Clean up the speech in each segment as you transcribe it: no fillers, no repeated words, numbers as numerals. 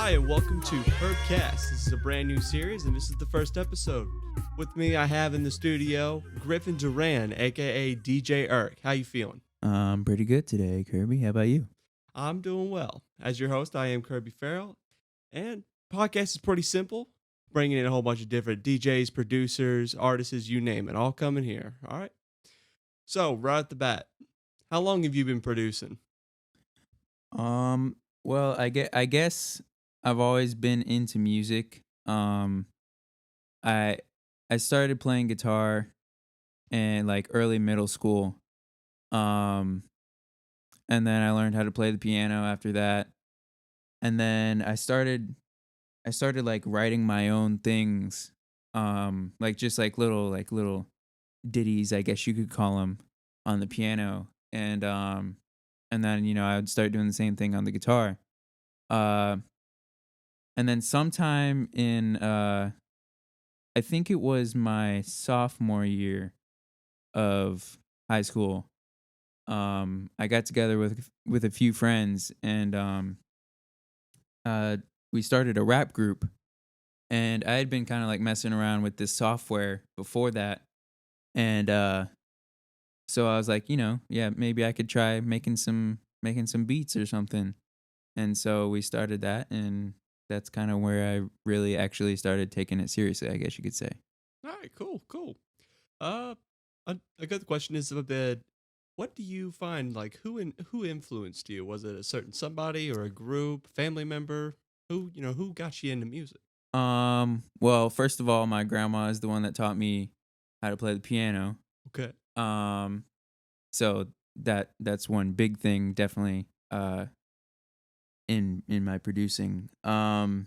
Hi, and welcome to KirbKast. This is a brand new series, and this is the first episode. With me, I have in the studio Griffin Duran, aka DJ ERK. How you feeling? I'm pretty good today, Kirby. How about you? I'm doing well. As your host, I am Kirby Farrell, and podcast is pretty simple. Bringing in a whole bunch of different DJs, producers, artists, you name it, all coming here. All right. So right at the bat, how long have you been producing? Well, I guess I've always been into music. I I started playing guitar in like early middle school. Um, and then I learned how to play the piano after that. And then I started like writing my own things. Like just like little ditties, I guess you could call them, on the piano. And then I would start doing the same thing on the guitar. Uh and then sometime in I think it was my sophomore year of high school, I got together with a few friends, and uh we started a rap group. And I had been kind of like messing around with this software before that. And so I was like, yeah, maybe I could try making some beats or something. And so we started that, and that's kind of where I really actually started taking it seriously, I guess you could say. All right, cool. Uh, a good question is a bit. What do you find like who influenced you? Was it a certain somebody or a group, family member? Who got you into music? Well, first of all, my grandma is the one that taught me how to play the piano. Okay. Um, so that's one big thing, definitely, in my producing. And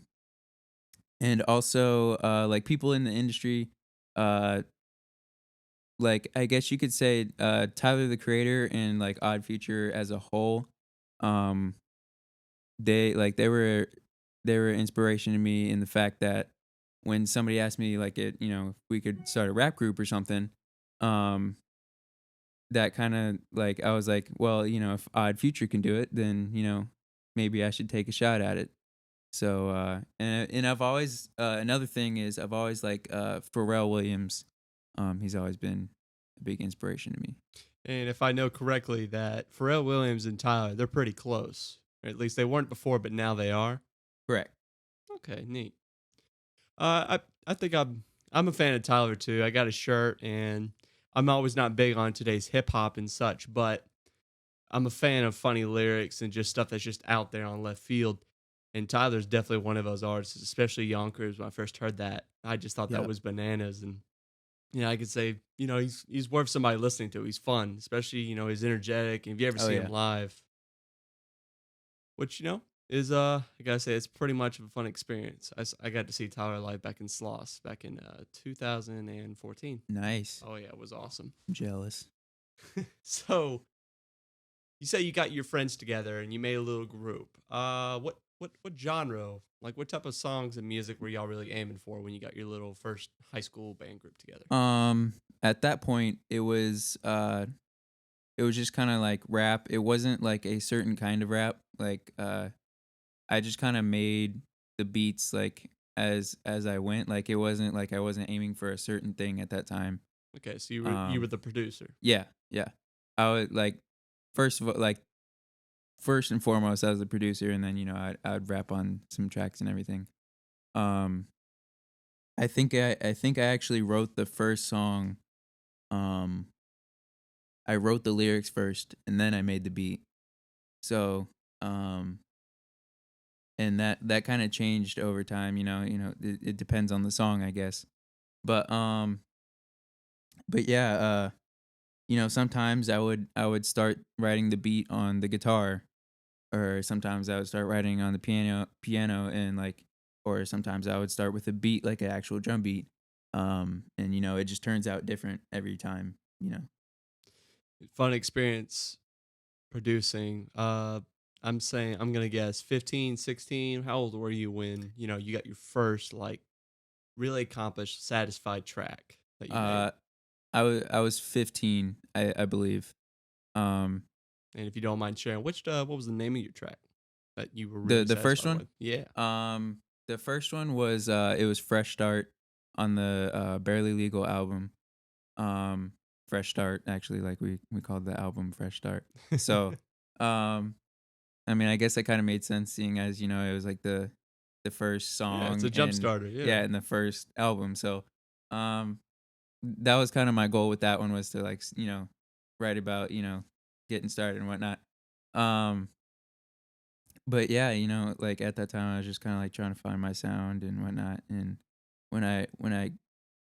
also, like people in the industry, uh like I guess you could say, Tyler the Creator and like Odd Future as a whole. um they were inspiration to me, in the fact that when somebody asked me, like, if we could start a rap group or something, um that kind of, like, I was like, well, if Odd Future can do it, then maybe I should take a shot at it. So, and I've always, another thing is, I've always like, Pharrell Williams. He's always been a big inspiration to me. And if I know correctly, that Pharrell Williams and Tyler, they're pretty close. Or at least they weren't before, but now they are. Correct. Okay, neat. I think I'm a fan of Tyler too. I got a shirt, and I'm always not big on today's hip hop and such, but I'm a fan of funny lyrics and just stuff that's just out there on left field. And Tyler's definitely one of those artists, especially Yonkers. When I first heard that, I just thought that Yep. was bananas. And I could say, he's worth somebody listening to. He's fun, especially he's energetic. And if you ever Oh see him yeah. live, which is I gotta say it's pretty much of a fun experience. I got to see Tyler live back in Sloss back in 2014. Nice. Oh yeah, it was awesome. I'm jealous. So you say you got your friends together and you made a little group. What genre? Like what type of songs and music were y'all really aiming for when you got your little first high school band group together? At that point, it was just kind of like rap. It wasn't like a certain kind of rap. Like, I just kind of made the beats like as I went. Like, it wasn't like I wasn't aiming for a certain thing at that time. Okay, so you were Um, the producer. yeah, yeah. I would like first of all, like, first and foremost, I was the producer, and then I'd rap on some tracks and everything. Um, I think I actually wrote the first song. Um, I wrote the lyrics first, and then I made the beat. So, um, and that kind of changed over time. It depends on the song, I guess. But but yeah, sometimes I would start writing the beat on the guitar, or sometimes I would start writing on the piano, and like, or sometimes I would start with a beat, like an actual drum beat. And it just turns out different every time. Fun experience producing. I'm saying I'm gonna guess 15, 16. How old were you when you got your first like really accomplished, satisfied track that you made? Uh, I was 15, I believe. Um, And if you don't mind sharing, what was the name of your track? that you were The really the first satisfied one? with? Yeah. The first one was it was Fresh Start on the Barely Legal album. Um Fresh Start, actually, like we called the album Fresh Start. So um I mean, I guess that kind of made sense, seeing as, it was like the first Yeah, it's a song, jump and starter. Yeah. yeah, in the first album. So um that was kind of my goal with that one, was to like write about, getting started and whatnot. Um but yeah, like at that time I was just kind of like trying to find my sound and whatnot. And when I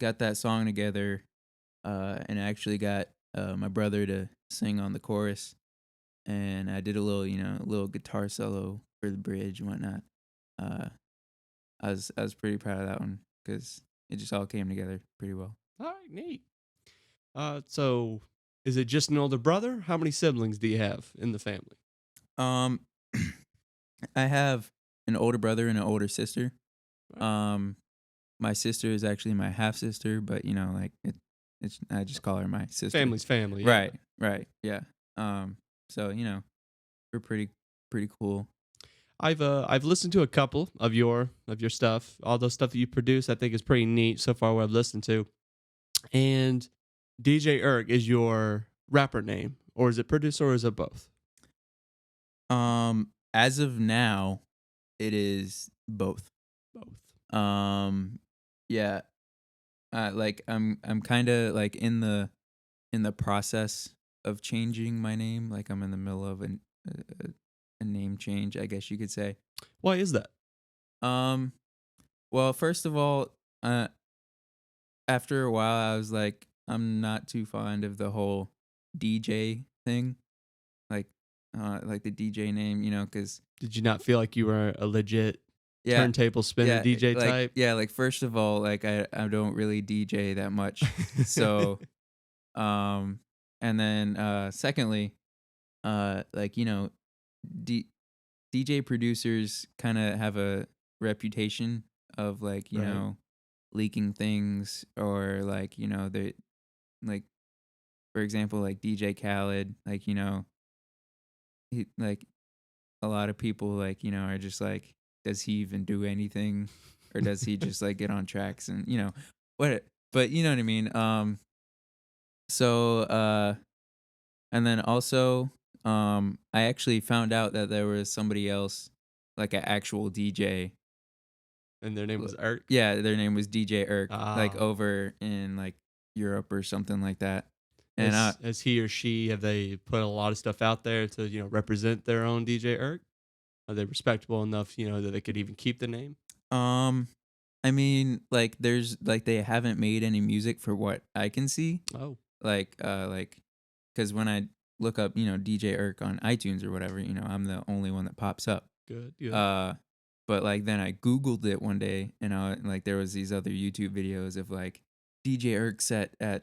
got that song together, and I actually got my brother to sing on the chorus, and I did a little, a little guitar solo for the bridge and whatnot. Uh, I was pretty proud of that one, because it just all came together pretty well. All right, neat. So is it just an older brother? How many siblings do you have in the family? Um, I have an older brother and an older sister. All right. Um, my sister is actually my half sister, but like it's I just call her my sister. Family's family. Yeah. Right, right, yeah. So we're pretty cool. I've listened to a couple of your stuff. All those stuff that you produce, I think is pretty neat so far. What I've listened to, and DJ ERK is your rapper name, or is it producer, or is it both? As of now, it is both. Both. Yeah. Like I'm kind of like in the process of changing my name. Like I'm in the middle of a name change, I guess you could say. Why is that? Um, well, first of all, uh, after a while, I was like, I'm not too fond of the whole DJ thing, like, like the DJ name, because Did you not feel like you were a legit yeah, turntable spinning yeah, DJ like type? yeah, like first of all, like I don't really DJ that much, so um, and then secondly, like D- DJ producers kind of have a reputation of, like, Right. leaking things, or like, they, like, for example, like DJ Khaled, like, he, like, a lot of people, like, are just like, does he even do anything, or does he just like get on tracks, and what, but you know what I mean. So and then also, I actually found out that there was somebody else, like an actual DJ. And their name was ERK. Yeah, their name was DJ Irk, like Ah. over in like Europe or something like that. And As he or she, have they put a lot of stuff out there to represent their own DJ ERK? Are they respectable enough that they could even keep the name? um I mean, like, there's like, they haven't made any music for what I can see. Oh, Like, because when I look up, DJ Irk on iTunes or whatever, I'm the only one that pops up. good, good. Uh, but like then I Googled it one day, and like there was these other YouTube videos of like DJ Irk set at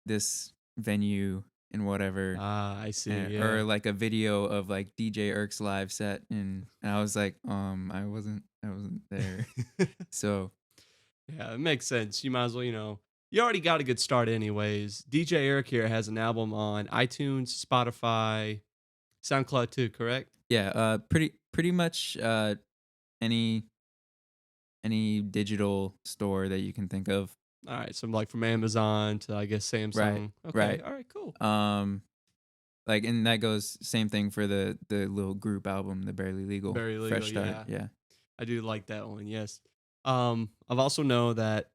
this venue and whatever, Ah, I see. and, Yeah. or like a video of like DJ Irk's live set, and I was like, I wasn't there. So Yeah, it makes sense. You might as well, you already got a good start anyways. DJ Eric here has an album on iTunes, Spotify, SoundCloud too, correct? yeah, pretty much any digital store that you can think of. All right, so like from Amazon to I guess Right, Samsung. Okay, right. all right, cool. Um, like, and that goes same thing for the little group album, the Barely Legal Very legal, Fresh Start. yeah. Yeah. I do like that one. Yes. I've also know that,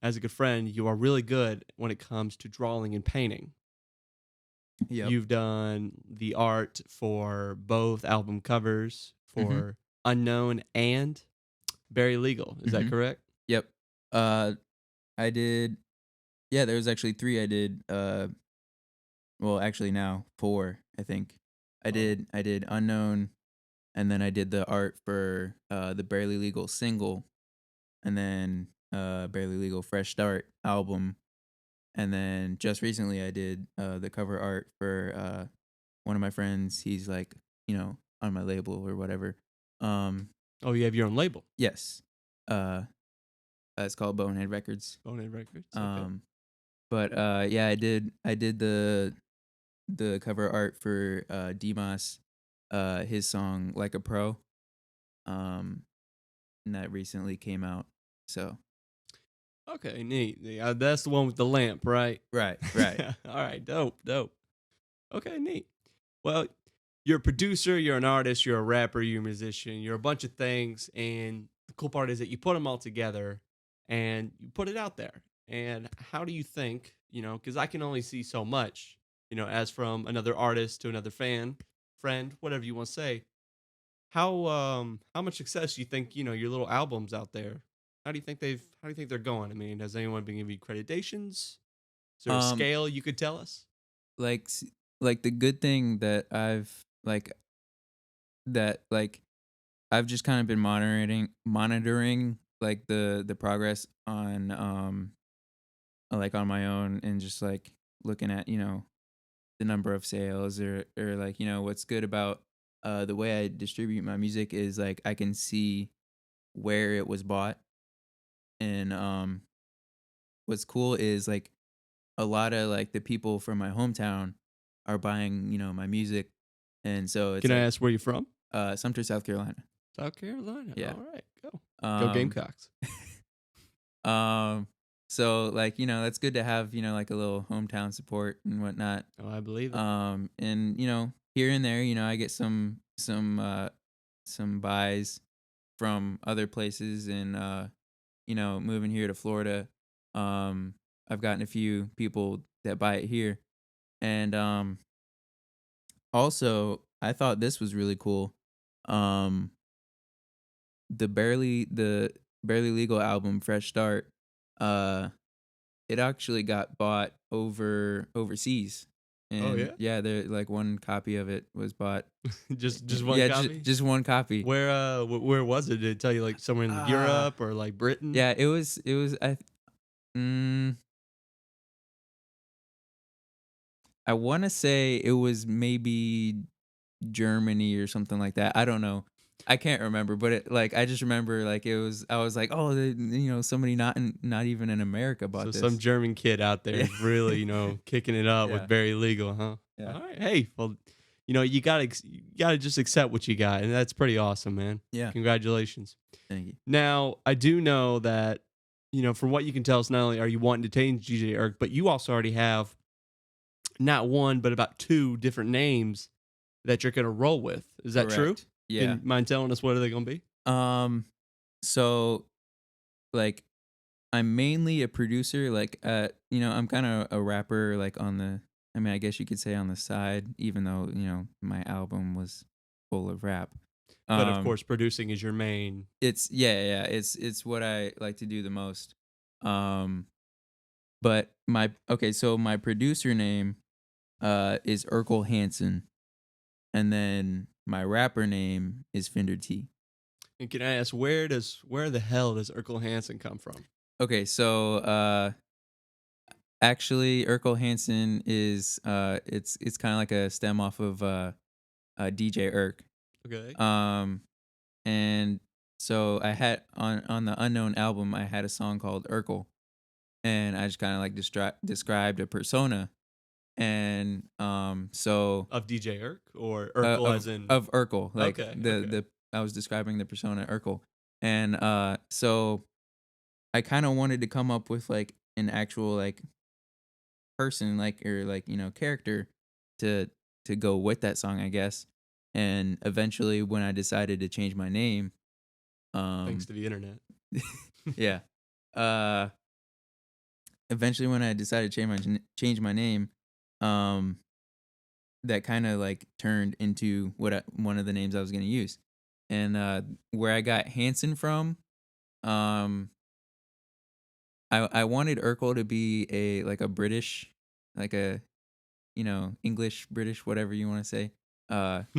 as a good friend, you are really good when it comes to drawing and painting. Yep. You've done the art for both album covers Mhm. for Unknown and Very Legal. Is that Mhm. correct? Yep. Uh, I did. Yeah, there was actually three I did. Well, actually now four, I think. I Oh, did. I did Unknown, and then I did the art for the Barely Legal single, and then Barely Legal Fresh Start album, and then just recently I did the cover art for one of my friends. He's like, on my label or whatever. Um, oh, you have your own label, yes. Uh, it's called Bonehead Records. Bonehead Records. Okay. Um, but yeah, I did the cover art for Demas, his song Like a Pro. Um, and that recently came out. So Okay, neat. That's the one with the lamp, right? right, right. All right, dope, dope. Okay, neat. Well, you're a producer, you're an artist, you're a rapper, you're a musician, you're a bunch of things. And the cool part is that you put them all together and you put it out there. And how do you think, because I can only see so much, as from another artist to another fan, friend, whatever you want to say. How much success do you think, your little albums out there? How do you think they're going? I mean, has anyone been giving you accreditations? Is there a Um, scale you could tell us? like like the good thing that I've just kind of been monitoring like the progress on like on my own, and just like looking at the number of sales, or like what's good about the way I distribute my music is like I can see where it was bought. And what's cool is like a lot of like the people from my hometown are buying my music. And so it's Can I like ask where you're from? Sumter, South Carolina. South Carolina. Yeah. All right, go. Go um Gamecocks. um so like that's good to have like a little hometown support and whatnot. Oh, I believe it. And here and there I get some buys from other places. And moving here to Florida, I've gotten a few people that buy it here. And also, I thought this was really cool. Um, the Barely Legal album, Fresh Start, uh, it actually got bought overseas. Oh And yeah, yeah, there like one copy of it was bought. just one Yeah, copy. just one copy. Where was it? Did it tell you like somewhere in Uh Europe or like Britain? yeah, it was mm, I want to say it was maybe Germany or something like that. I don't know. I can't remember, but I just remember like I was like, oh, somebody not even in America So bought some this. German kid out there Yeah. is really, kicking it up with Yeah. very legal, huh? Yeah. All right. Hey, well, you gotta just accept what you got, and that's pretty awesome, man. Yeah. Congratulations. Thank you. Now, I do know that, from what you can tell us, not only are you wanting to change DJ Erk, but you also already have not one, but about two different names that you're gonna roll with. Is that true? Correct. Yeah. Can you mind telling us what are they gonna be? Um so like I'm mainly a producer. Like I'm kind of a rapper, like on the, I mean, I guess you could say on the side, even though my album was full of rap. But of um course, producing is your main. it's yeah, it's what I like to do the most. um but my producer name is Urkel Hansen, and then my rapper name is Fender T. And can I ask where the hell does Urkel Hansen come from? Okay, so actually Urkel Hansen is it's kind of like a stem off of DJ Irk. Okay. Um and so I had on the Unknown album, I had a song called Urkel, and I just kind of like described a persona. And so Of DJ Irk or Urkel as in. of Urkel, like Okay, the okay. the I was describing the persona Urkel. And so I kind of wanted to come up with like an actual like person, like, or like character to go with that song, I guess. And eventually when I decided to change my name, Thanks um to the internet. yeah, uh eventually when I decided to change my name, um that kind of like turned into one of the names I was going to use. And where I got Hanson from, um I wanted Urkel to be a like a British, like a English, British, whatever you want to say,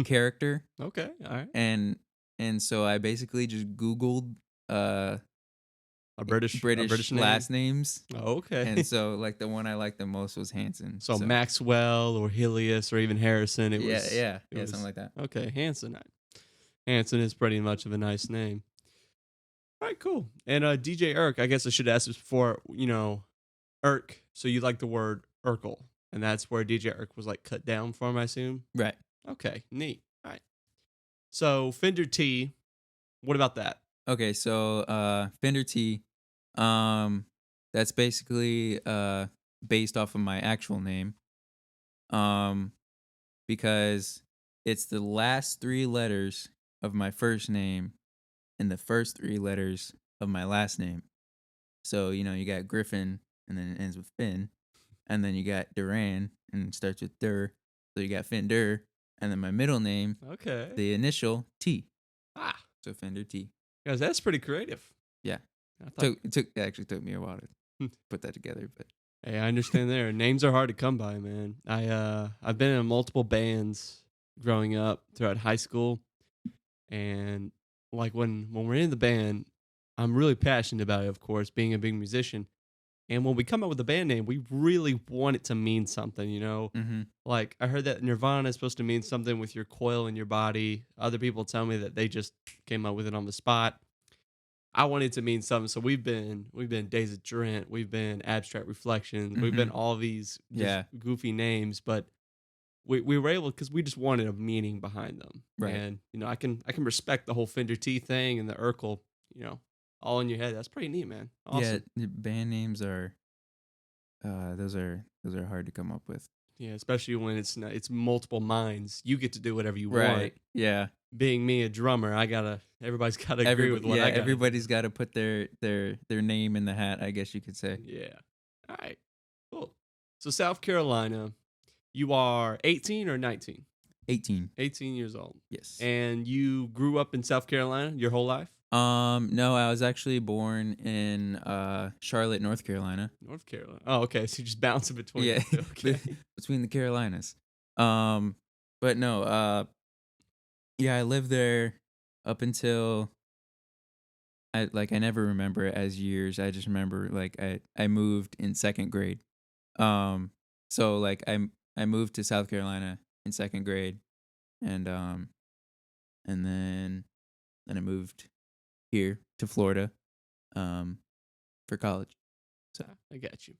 character. Okay, all right. And so I basically just Googled uh A British British name. last names. And Okay. so like the one I liked the most was Hanson. So So Maxwell or Helios or even Harrison. It yeah, was. yeah, It yeah, something was like that. okay. Hanson. Hanson is pretty much of a nice name. All right, cool. And DJ Irk, I guess I should ask this before. Irk. So you like the word Urkel, and that's where DJ Irk was like cut down from, I assume. Right. Okay, neat. All right. So Fender T, what about that? Okay, so Fender T, um, that's basically based off of my actual name. Um, because it's the last three letters of my first name and the first three letters of my last name. So, you got Griffin and then it ends with Finn. And then you got Duran and it starts with Dur. So you got Fender. And then my middle name, Okay. the initial T. Ah, So Fender T. guys, that's pretty creative. Yeah. I thought, It actually took me a while to Hmm. put that together, but hey, I understand there. Names are hard to come by, man. I've been in multiple bands growing up throughout high school, and like when we're in the band, I'm really passionate about it, of course, being a big musician. And when we come up with a band name, we really want it to mean something, you know? mm-hmm. Like I heard that Nirvana is supposed to mean something with your coil in your body. Other people tell me that they just came up with it on the spot. I want it to mean something. So we've been Days of Drent, we've been Abstract Reflections, we've been Mm-hmm. all these just Yeah. goofy names, but we were able because we just wanted a meaning behind them. Right. And I can respect the whole Fender T thing and the Urkel, all in your head. That's pretty neat, man. Yeah, Awesome. the band names are those are hard to come up with. Yeah, especially when it's multiple minds. You get to do whatever you want. Right. Yeah. Being me, a drummer, everybody's gotta agree with what I got. Everybody's got to put their name in the hat, I guess you could say. Yeah. All right. Cool. So South Carolina, you are 18 or 19? 18. 18 years old. Yes. And you grew up in South Carolina your whole life? No, I was actually born in Charlotte, North Carolina. North Carolina. Oh, okay. So you just bouncing between Yeah. the two. Okay. Between the Carolinas. But no, yeah, I lived there up until I never remember it as years. I just remember like I moved in second grade. Um so like I moved to South Carolina in second grade and and then I moved here to Florida um for college. So I got you.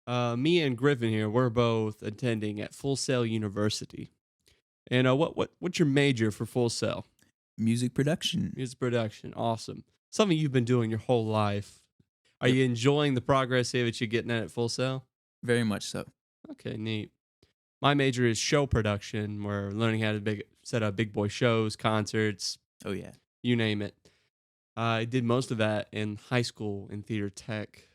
yeah. Me and Griffin here, we're both attending at Full Sail University. And what's your major for Full Sail? Music production. Music production. Awesome. Something you've been doing your whole life. Are Yep. you enjoying the progress here that you're getting at Full Sail? Very much so. Okay, neat. My major is show production. We're learning how to set up big boy shows, concerts, Oh yeah. you name it. I did most of that in high school in theater tech.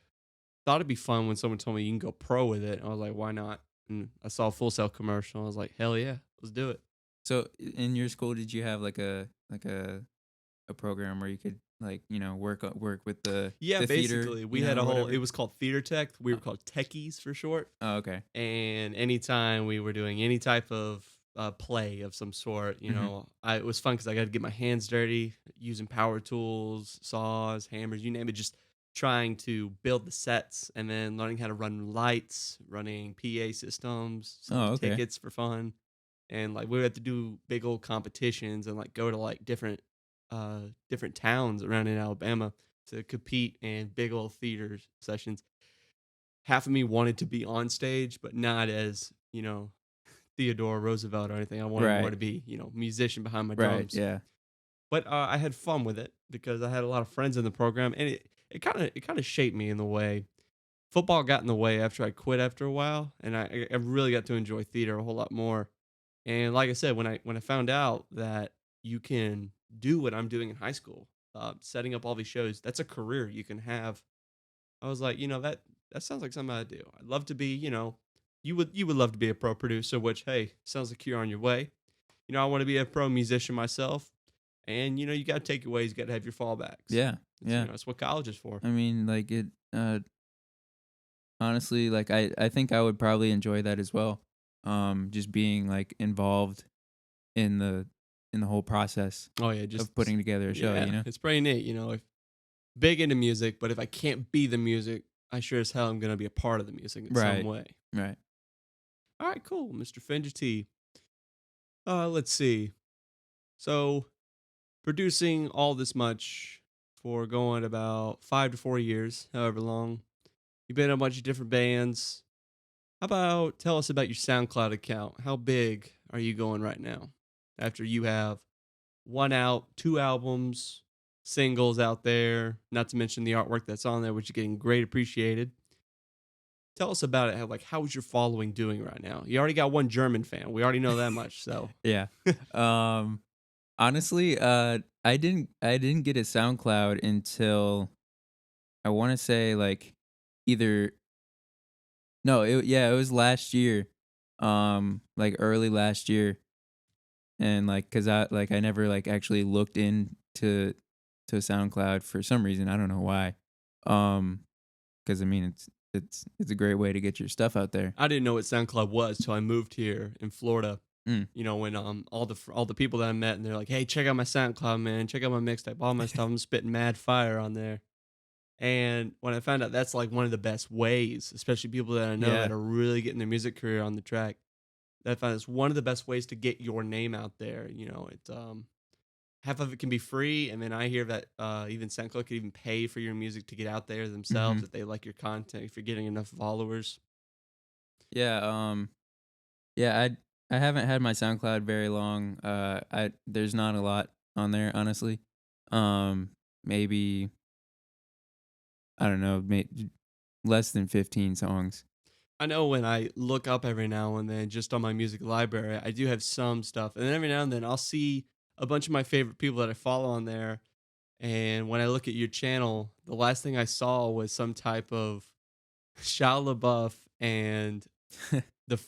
Thought it'd be fun when someone told me you can go pro with it. I was like, why not? And I saw a Full Sail commercial. I was like, hell yeah, let's do it. So in your school, did you have like a program where you could work with Yeah, the theater? basically, we had a whole. Whatever? It was called theater tech. We were Oh, called techies for short. oh, okay. And anytime we were doing any type of play of some sort, Mhm. it was fun because I got to get my hands dirty using power tools, saws, hammers, you name it, just trying to build the sets and then learning how to run lights, running PA systems, selling Oh, okay. tickets for fun. And like we would have to do big old competitions and like go to like different towns around in Alabama to compete in big old theater sessions. Half of me wanted to be on stage, but not as, Theodore Roosevelt or anything. I wanted more Right. to be, musician behind my Right. drums. Yeah. But I had fun with it because I had a lot of friends in the program, and it kind of shaped me in the way. Football got in the way after I quit after a while, and I really got to enjoy theater a whole lot more. And like I said, when I found out that you can do what I'm doing in high school, setting up all these shows, that's a career you can have. I was like, that sounds like something I'd do. I'd love to be, you would love to be a pro producer, which hey, sounds like you're on your way. I want to be a pro musician myself, and you got to take your ways, you got to have your fallbacks. Yeah. It's, Yeah. it's what college is for. I mean, like it. Honestly, like I think I would probably enjoy that as well. Just being like involved in the whole process Oh yeah, just of putting together a show. yeah, it's pretty neat. If big into music, but if I can't be the music, I sure as hell am gonna be a part of the music in some Right. way. Right. All right, cool, Mr. Fender T. Let's see. So producing all this much for going about 5 to 4 years, however long. You've been in a bunch of different bands. How about tell us about your SoundCloud account? How big are you going right now? After you have one out, two albums, singles out there, not to mention the artwork that's on there, which is getting great appreciated. Tell us about it. How's your following doing right now? You already got one German fan. We already know that much. So Yeah. Um, honestly, I didn't get a SoundCloud until I want to say like either no, it was last year, like early last year, and like cause I never like actually looked into to SoundCloud for some reason. I don't know why. Cause I mean it's a great way to get your stuff out there. I didn't know what SoundCloud was till I moved here in Florida. Mm. You know, when all the people that I met and they're like, "Hey, check out my SoundCloud, man. Check out my mixtape. All my stuff. I'm spitting mad fire on there." And when I found out that's like one of the best ways, especially people that I know Yeah. that are really getting their music career on the track, that I found it's one of the best ways to get your name out there. You know, it's half of it can be free, and then I hear that even SoundCloud could even pay for your music to get out there Mm-hmm. themselves if they like your content, if you're getting enough followers. Yeah. Yeah. I haven't had my SoundCloud very long. I there's not a lot on there, honestly. Maybe I don't know, less than 15 songs. I know when I look up every now and then just on my music library, I do have some stuff. And then every now and then I'll see a bunch of my favorite people that I follow on there. And when I look at your channel, the last thing I saw was some type of Shia LaBeouf and the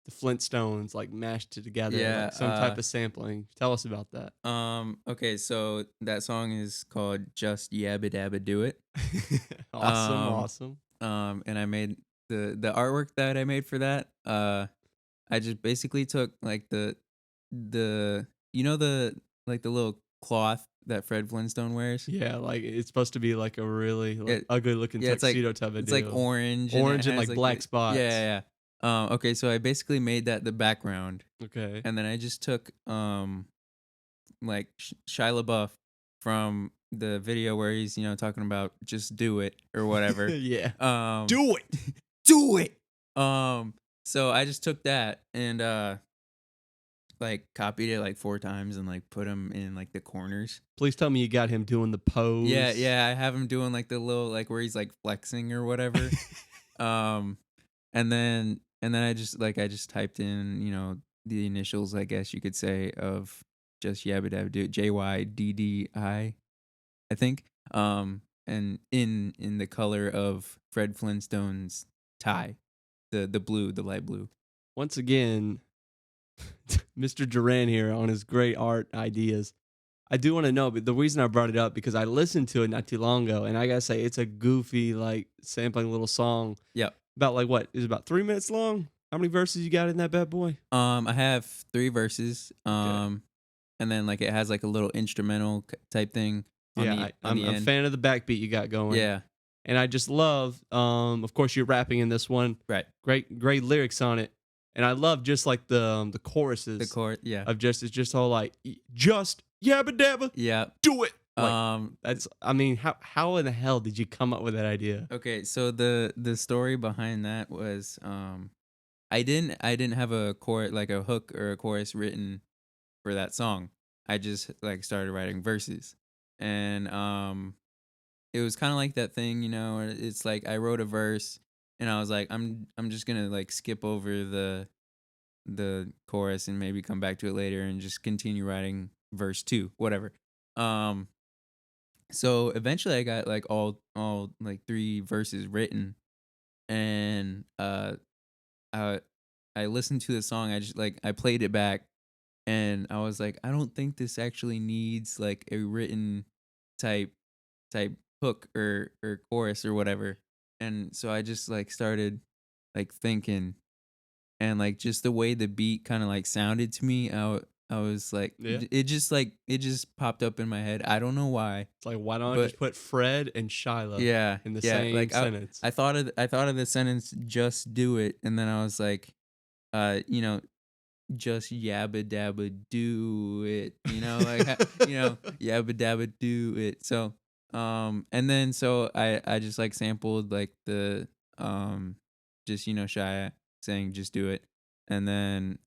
the Flintstones like mashed together, Yeah. like some type of sampling. Tell us about that. Okay, so that song is called Just Yabba Dabba Do It. Awesome, Um, awesome. and I made the artwork that I made for that. I just basically took like the you know the like the little cloth that Fred Flintstone wears. Yeah, like it's supposed to be like a really like It ugly looking yeah, tuxedo type of it's like deal. orange and it Orange and has like like black the yeah spots. yeah. Yeah. Okay, so I basically made that the background, Okay. and then I just took like Shia LaBeouf from the video where he's talking about just do it or whatever. Yeah. Um, Do it. do it. So I just took that and like copied it like 4 times and like put them in like the corners. Please tell me you got him doing the Yeah, pose. yeah. I have him doing like the little like where he's like flexing or whatever. um, and then I just typed in the initials, I guess you could say, of just Yabba Dabba Do JYDDI, I think. And in the color of Fred Flintstone's tie, the blue, the light blue. Once again, Mr. Duran here on his great art ideas. I do want to know, but the reason I brought it up because I listened to it not too long ago, and I gotta say it's a goofy, like sampling little song. Yep. About like what is about 3 minutes long? How many verses you got in that bad boy? I have 3 verses. Okay. And then like it has like a little instrumental type thing on Yeah, the on I'm the a end. fan of the backbeat you got going. Yeah. And I just love, of course, you're rapping in this one. Right. Great lyrics on it, and I love just like the The choruses chord. Yeah. of just it's just all like just yabba dabba Yeah. do it. Like Um. that's I mean how in the hell did you come up with that idea? Okay. So the story behind that was I didn't have a chord like a hook or a chorus written for that song. I just like started writing verses, and it was kind of like that thing, where it's like I wrote a verse, and I was like, I'm just gonna like skip over the chorus and maybe come back to it later and just continue writing verse 2, whatever. Um, so eventually I got like all like 3 verses written, and I I listened to the song. I just like I played it back, and I was like, I don't think this actually needs like a written type type hook or chorus or whatever. And so I just like started like thinking, and like just the way the beat kind of like sounded to me, I was like Yeah, it just popped up in my head. I don't know why, it's like why don't I but just put Fred and Shiloh yeah, in the yeah, same like I sentence? I thought of the sentence just do it, and then I was like uh you know just yabba dabba do it, like yabba dabba do it. So and then so I just like sampled like the just Shia saying just do it, and then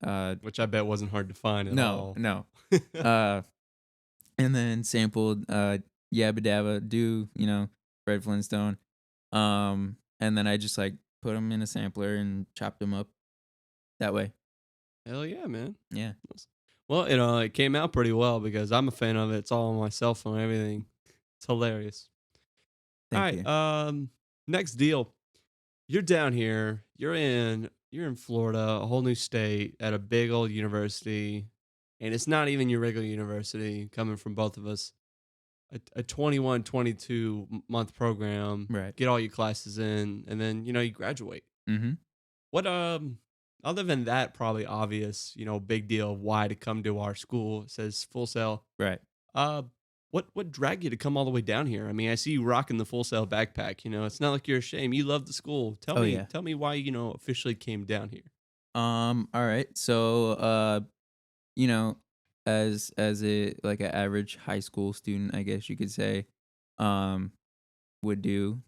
Which I bet wasn't hard to find at no, all. no. uh and then sampled Yabba Dabba Do, Fred Flintstone. And then I just like put them in a sampler and chopped them up that way. Hell yeah, man. Yeah. Well, it came out pretty well because I'm a fan of it. It's all on my cell phone and everything. It's hilarious. All Thank right, you. next deal. You're down here. You're in Florida, a whole new state at a big old university, and it's not even your regular university coming from both of us. A 21, 22 month program, Right. get all your classes in, and then, you graduate. Mhm. What other than that probably obvious, big deal of why to come to our school, it says Full Sail. Right. Uh what dragged you to come all the way down here? I mean, I see you rocking the Full Sail backpack, it's not like you're ashamed. You love the school. Tell Oh me yeah. tell me why, officially came down here. All right. So you know, as a like an average high school student, I guess you could say, um, would do,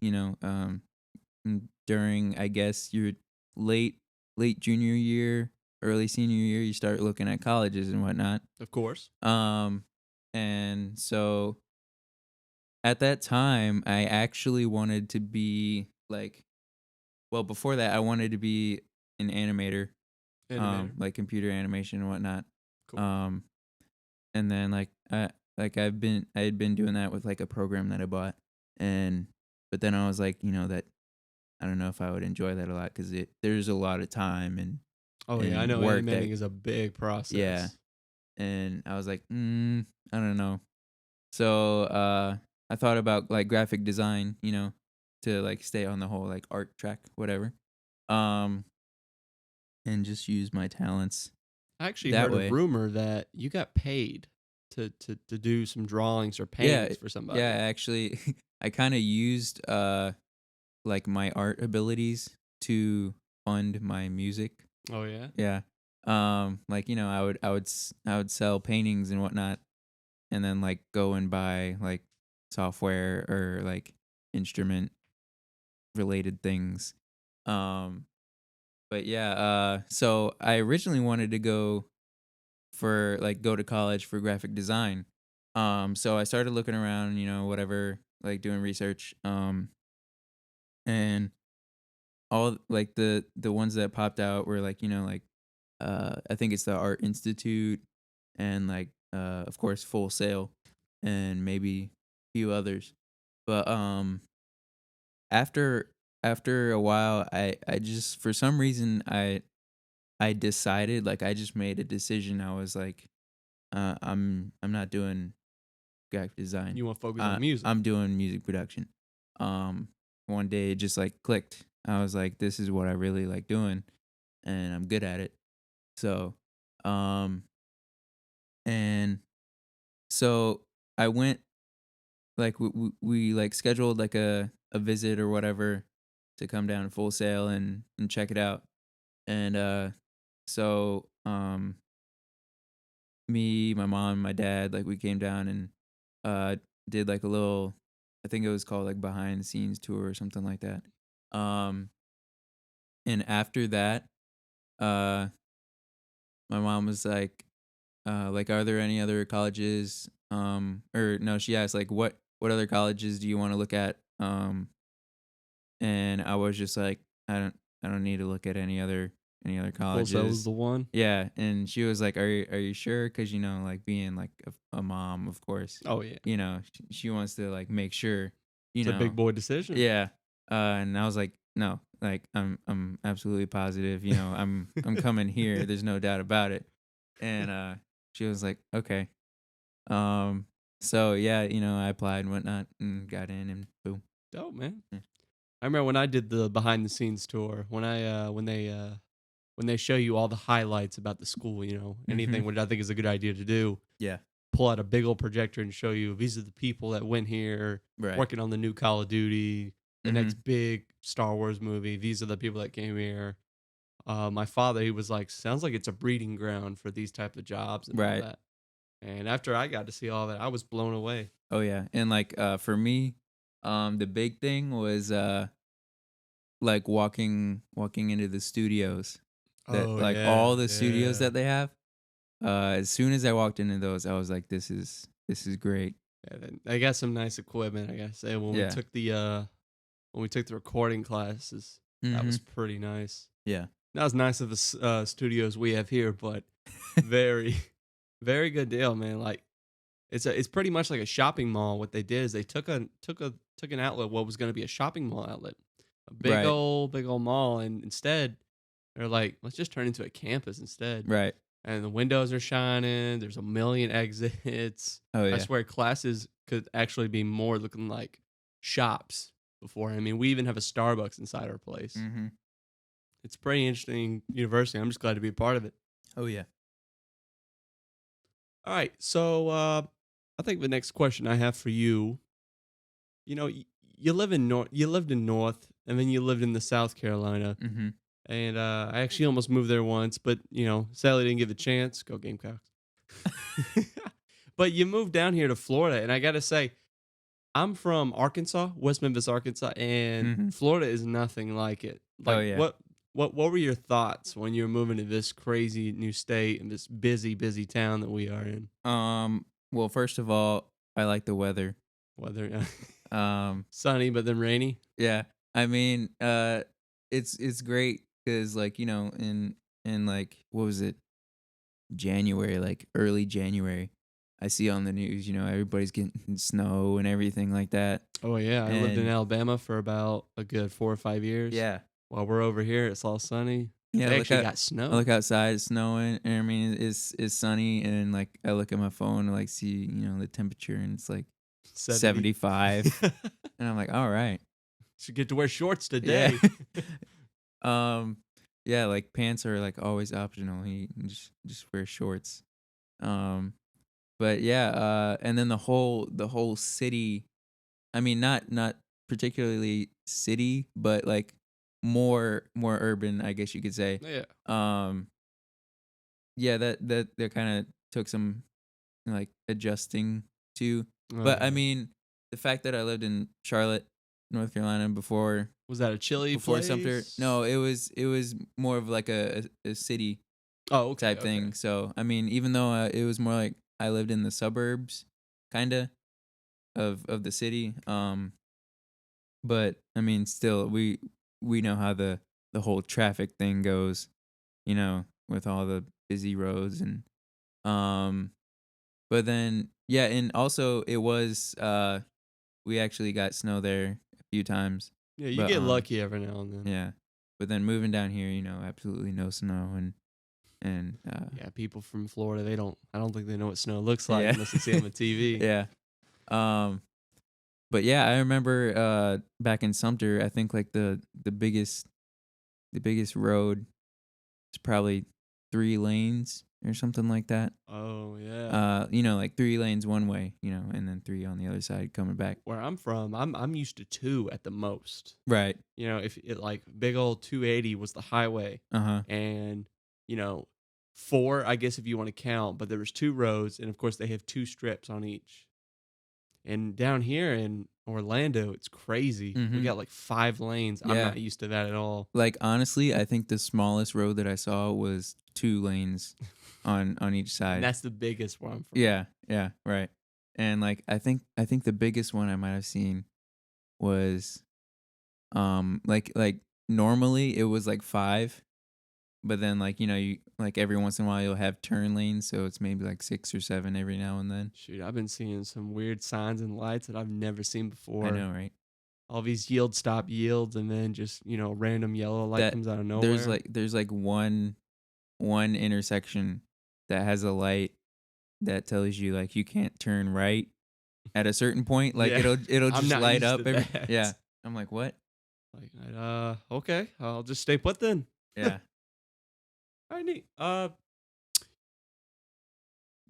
during I guess your late late junior year, early senior year, you start looking at colleges and whatnot. Of course. Um, and so at that time, I actually wanted to be like, well, before that, I wanted to be an animator, Animator. like computer animation and whatnot. Cool. Um, and then I had been doing that with like a program that I bought, and but then I was like, that I don't know if I would enjoy that a lot because there's a lot of time Oh yeah, I and know work animating that is a big yeah, process. and I was like, I don't know. So I thought about like graphic design, to like stay on the whole like art track, whatever. Um, and just use my talents I actually that heard a way. rumor that you got paid to do some drawings or Yeah, paintings for yeah. somebody. Actually, I kind of used like my art abilities to fund my music. Oh yeah. Yeah. Like I would sell paintings and whatnot, and then like go and buy like software or like instrument related things. Um, but yeah. So I originally wanted to go to college for graphic design. So I started looking around, whatever, like doing research. And all like the ones that popped out were like like I think it's the Art Institute and like of course Full Sail and maybe a few others. But after after a while I just for some reason I decided like I just made a decision. I was like I'm not doing graphic design. You want to focus on music. I'm doing music production. Um One day it just like clicked. I was like this is what I really like doing and I'm good at it. So, um, and so I went like we like scheduled like a visit or whatever to come down to Full Sail and check it out. And so me, my mom, my dad, like we came down and uh did like a little I think it was called like behind the scenes tour or something like that. Um and after that, uh my mom was like, are there any other colleges? Or no, she asked like, what other colleges do you want to look at? And I was just like, I don't need to look at any other Full Sail was colleges. the one. Yeah, and she was like, are you sure? Because like being like a mom, of course, Oh yeah. she wants to like make sure, It's a big boy decision. yeah. And I was like, no, like I'm absolutely positive, I'm coming here. There's no doubt about it. And she was like, okay. So yeah, I applied and whatnot and got in and boom. Dope, man. Yeah. I remember when I did the behind the scenes tour, when they show you all the highlights about the school, anything Mhm. which I think is a good idea to do. Yeah. Pull out a big old projector and show you these are the people that went here Right. working on the new Call of Duty, the next Mhm. big Star Wars movie. These are the people that came here. My father, he was like, sounds like it's a breeding ground for these type of jobs and all Right. that. And after I got to see all that, I was blown away. Oh yeah. And like for me, the big thing was like walking into the studios. that Oh like yeah, all the studios yeah. that they have. As soon as I walked into those, I was like, this is great. Yeah, they got some nice equipment, I gotta say. Yeah. When we took the recording classes, that Mm-hmm. was pretty nice. Yeah. Not as nice of the studios we have here, but very, very good deal, man. Like it's pretty much like a shopping mall. What they did is they took an outlet, what was going to be a shopping mall outlet, a Right. big old mall, and instead they're like, let's just turn into a campus instead. Right. And the windows are shining. There's a million exits. Oh I yeah. swear classes could actually be more looking like shops before. I mean, we even have a Starbucks inside our place. Mm-hmm. It's a pretty interesting university. I'm just glad to be a part of it. Oh yeah. All right. So I think the next question I have for you, you know, you live in North, you lived in North, and then you lived in the South Carolina. Mm-hmm. And I actually almost moved there once, but sadly didn't get the chance. Go Gamecocks. But you moved down here to Florida, and I gotta say, I'm from Arkansas, West Memphis, Arkansas, and Mm-hmm. Florida is nothing like it. Oh Like, yeah. what were your thoughts when you were moving to this crazy new state and this busy town that we are in? Well, first of all, I like the weather. Whether Um, sunny but then rainy. yeah. I mean, it's great because like in like what was it, January, like early January, I see on the news, everybody's getting snow and everything like that. Oh yeah, I lived in And Alabama for about a good 4 or 5 years. yeah, While we're over here, it's all sunny. yeah. They actually got I look snow. outside, it's snowing, and I mean it's sunny, and like I look at my phone to like see the temperature, and it's like 70. 75, and I'm like, all right, Should get to wear shorts yeah. today. um, yeah, like pants are like always optional. You can just wear shorts. Um, but yeah, and then the whole city. I mean, not particularly city, but like more urban, I guess you could say. Yeah. Um, yeah, that kind of took some like adjusting to. Oh But I yeah. mean, the fact that I lived in Charlotte, North Carolina Was that a chilly before Sumter, no, place? it was more of like a city Oh, okay, type okay. thing. So I mean, even though it was more like I lived in the suburbs, kinda of the city. But I mean, still, we know how the whole traffic thing goes, with all the busy roads and um. But then yeah, and also it was we actually got snow there a few times, Yeah, you but get lucky every now and then. yeah, but then moving down here, absolutely no snow and Yeah, people from Florida, I don't think they know what snow looks like yeah, unless they see it on the TV. yeah. Um, but yeah, I remember back in Sumter, I think like the biggest road is probably 3 lanes or something like that. Oh, yeah. Like 3 lanes one way, and then three on the other side coming back. Where I'm from, I'm used to two at the most. Right. If it like big old 280 was the highway, Uh huh. and you know, four, I guess if you want to count, but there was two roads, and of course they have two strips on each. And down here in Orlando, it's crazy. We Mm-hmm. got like 5 lanes. I'm Yeah. not used to that at all. Like honestly, I think the smallest road that I saw was 2 lanes on each And side. that's the biggest where I'm from. Yeah, yeah, right. And like I think the biggest one I might have seen was like normally it was like 5, but then like you like every once in a while you'll have turn lanes, so it's maybe like 6 or 7 every now and then. Shoot, I've been seeing some weird signs and lights that I've never seen I before. know, right? All these yield stop yields, and then just random yellow light That comes out of there's nowhere. like there's like one intersection that has a light that tells you like you can't turn right at a certain point. Like Yeah, it'll I'm just not light used to up every yeah. that. I'm like, what? Like, okay, I'll just stay put then. Yeah. All right, neat.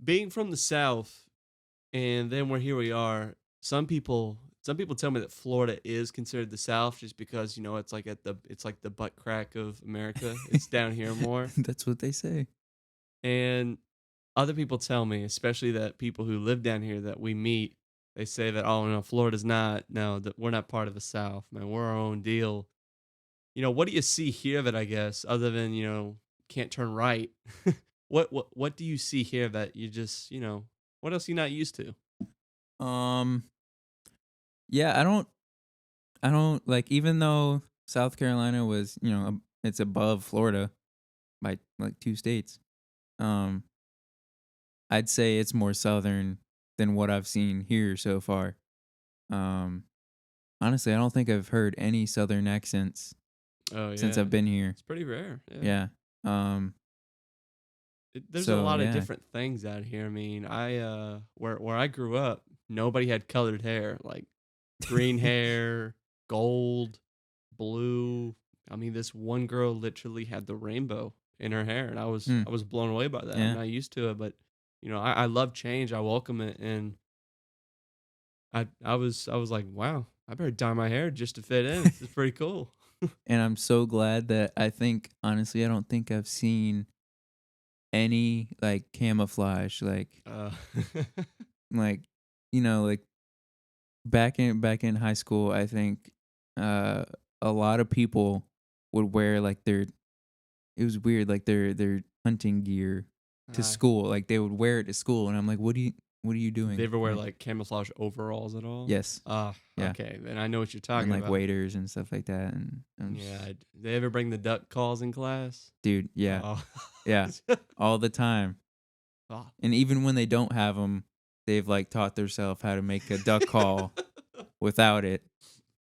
Being from the South, and then here we are. Some people tell me that Florida is considered the South just because it's like the butt crack of America. It's down here more, That's what they say. and other people tell me, especially that people who live down here that we meet, they say that, oh no, Florida's not. No, that we're not part of the South, man. We're our own deal. What do you see here that I guess other than can't turn right. What do you see here that you just, what else you not used to? Um, yeah, I don't like, even though South Carolina was, it's above Florida by like 2 states. Um, I'd say it's more southern than what I've seen here so far. Um, Honestly, I don't think I've heard any southern accents Oh since yeah. I've been here. It's pretty rare. Yeah. Yeah. Um, There's a so lot of yeah. different things out here. I mean, where I grew up, nobody had colored hair, like green hair, gold, blue. I mean, this one girl literally had the rainbow in her hair, and Hmm. I was blown away by that. I'm Yeah. not used to it, but I love change. I welcome it, and I was like, wow, I better dye my hair just to fit in. It's pretty cool. And I'm so glad that honestly, I don't think I've seen any like camouflage, Uh, like, like back in high school, I think uh a lot of people would wear like it was weird, like their hunting gear to uh, school. Like they would wear it to school, and I'm like, what are you they doing? ever wear Like, like camouflage overalls at all? yes. Yeah. Okay, then I know what you're And talking like about. waiters and stuff like that. And Yeah, they ever bring the duck calls in class? dude, yeah. Oh, Yeah. All the time. oh. And even when they don't have them, they've like taught themselves how to make a duck call without it.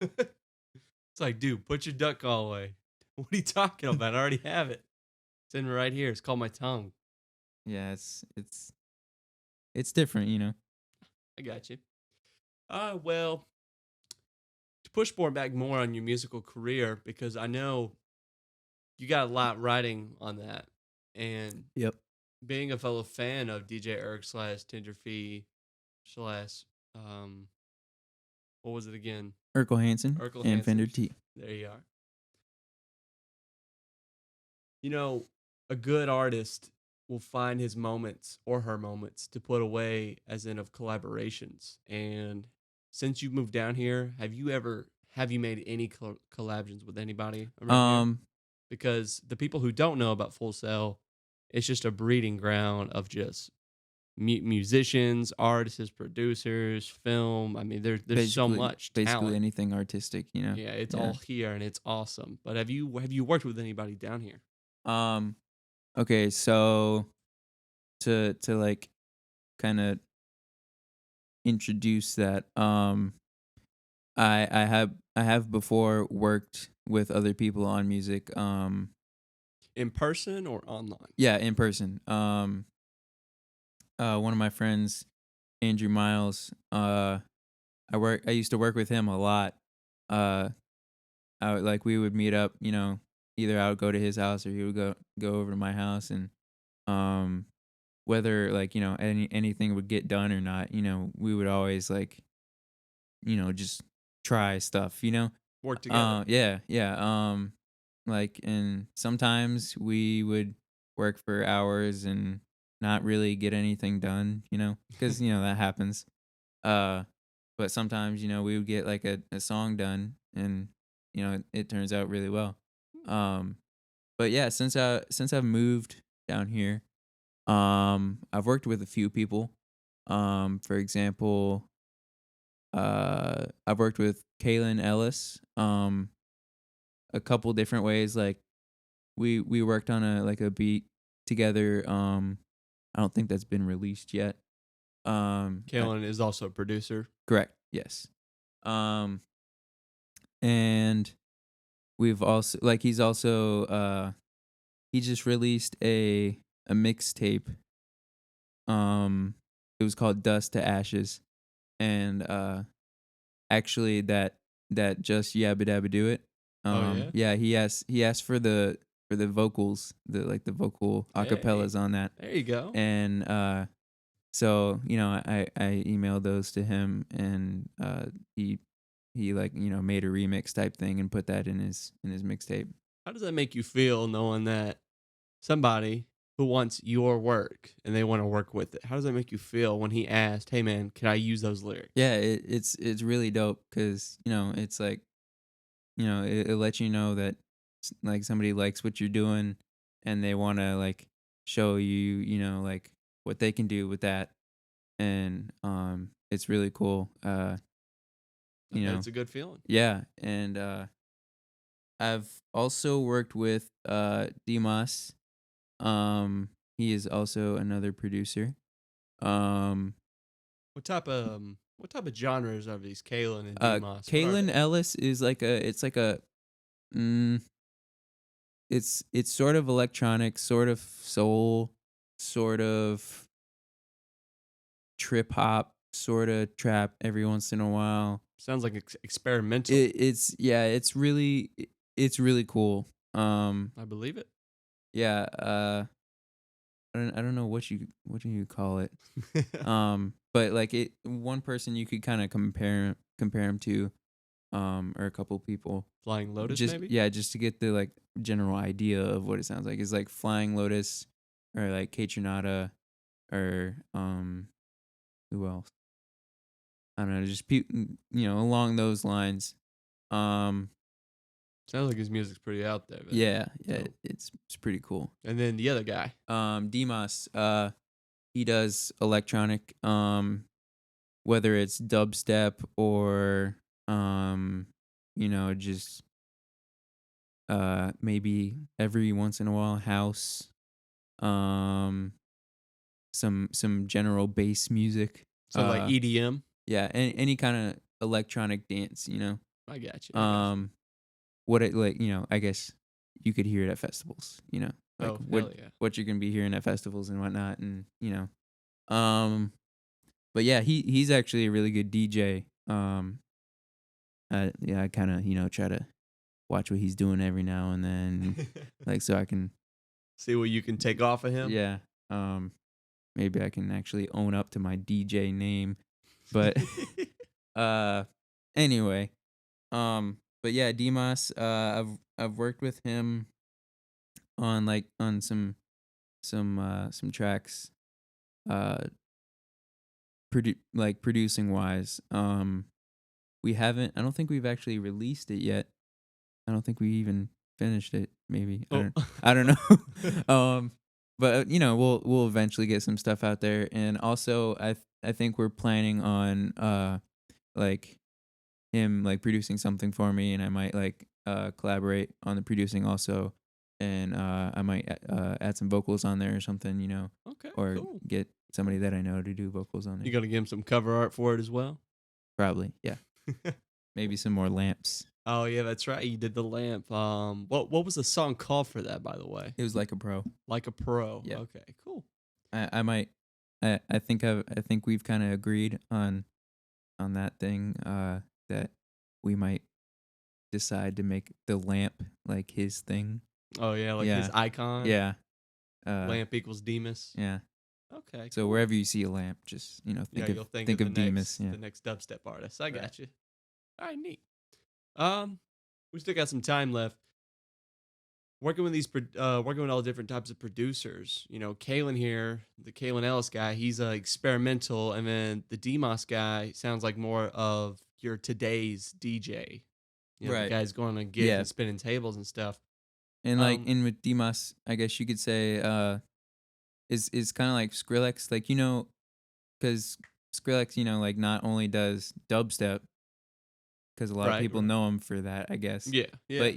It's like, dude, put your duck call away. What are you talking about? I already have it. It's in right here. It's called my tongue. Yeah, it's different, I got you. Well, to push more back more on your musical career, because I know you got a lot riding on that. And Yep. being a fellow fan of DJ Erk slash Tenderfee slash, what was it again? Urkel Hansen Urkel and Hansen. Fender T. There you are. You know, a good artist will find his moments or her moments to put away as in of collaborations. And since you've moved down here, have you made any collaborations with anybody around here? Um, Because the people who don't know about Full Sail, it's just a breeding ground of just musicians, artists, producers, film. I mean, there's so much basically talent. anything artistic. Yeah, it's Yeah. all here and it's awesome. But have you worked with anybody down here? Um, okay, so to like kind of introduce that, I have before worked with other people on music. In person or online? Yeah, in person. One of my friends, Andrew Miles, I used to work with him a lot. Uh we would meet up, either I would go to his house or he would go over to my house, and um whether like, anything would get done or not, we would always like, just try stuff. Work together. Yeah, yeah. Like, and sometimes we would work for hours and not really get anything done, because that happens. Uh, but sometimes, we would get like a song done, and it turns out really well. Um, but yeah, since I've moved down here, I've worked with a few people. For example, I've worked with Kaylin Ellis. A couple different ways. Like we worked on a beat together. I don't think that's been released yet. Kalen is also a producer. Correct. Yes. Um, and we've also like he just released a mixtape. It was called Dust to Ashes, and actually that just Yabba Dabba Do It. Oh yeah. Yeah, he asked for the vocals, the vocal Hey, acapellas on that. there you go. And so, I emailed those to him, and he like, made a remix type thing and put that in his mixtape. How does that make you feel knowing that somebody who wants your work and they want to work with it? How does that make you feel when he asked, "Hey man, can I use those lyrics?" Yeah, it's really dope because it's like, it lets you know that like somebody likes what you're doing, and they want to like show you, like what they can do with that, and it's really cool. I You bet know, it's a good feeling. yeah, and I've also worked with Dimas. He is also another producer. Um, What type of genres are these, Kalen and Demos? What are Kalen they? Ellis is like it's like a mm, it's sort of electronic, sort of soul, sort of trip hop, sort of trap every once in a while. Sounds like experimental. It's yeah, it's really cool. I believe it. Yeah, I don't know what you call it. But like it one person you could kind of compare him to or a couple people. Flying Lotus, Just maybe? yeah, just to get the like general idea of what it sounds like. It's like Flying Lotus or like Kate Tronada or who else? I don't know, just along those lines. Um Sounds like his music's pretty out there, man. yeah, yeah, Dope. it's pretty cool. And then the other guy. Dimas, he does electronic, whether it's dubstep or just maybe every once in a while house, um, some general bass music. So like EDM. Yeah, any kind of electronic dance, I got you. I got you. Um, what it like, I guess you could hear it at festivals, like Oh, hell yeah. what you're gonna be hearing at festivals and whatnot, and um, but yeah, he's actually a really good DJ. Yeah, I kind of try to watch what he's doing every now and then, like so I can See what you can take off of him. yeah, maybe I can actually own up to my DJ name, but uh, anyway, but yeah, Dimas, I've worked with him on some tracks, uh, producing wise. We haven't. I don't think we've actually released it yet. I don't think we even finished it. Maybe Oh. I don't know. But we'll eventually get some stuff out there, and also I think we're planning on like him like producing something for me, and I might like collaborate on the producing also, and I might add some vocals on there or something, Okay, or cool. get somebody that I know to do vocals on You there. gonna give him some cover art for it as well? Probably, yeah. Maybe some more lamps. Oh yeah, that's right. You did the lamp. What was the song called for that, by the way? It was like a pro. Like a Pro. Yeah. Okay, cool. I might. I think we've kind of agreed on that thing. That we might decide to make the lamp like his thing. Oh yeah, like his Yeah. icon. Yeah. Lamp equals Demas. Yeah. Okay. So Cool. wherever you see a lamp, just You'll think think of of Demas. Yeah. the next dubstep artist. I Right. got you. All right, neat. Um, we still got some time left. Working with working with all different types of producers. Kalen here, the Kalen Ellis guy, he's experimental, and then the Demos guy sounds like more of your today's DJ. The Right. guy's going on gigs Yeah. and spinning tables and stuff. And like Um, in with Dimas, I guess you could say is kind of like Skrillex, like because Skrillex, like not only does dubstep, because a lot of right, people right. know him for that, I guess. Yeah, yeah. But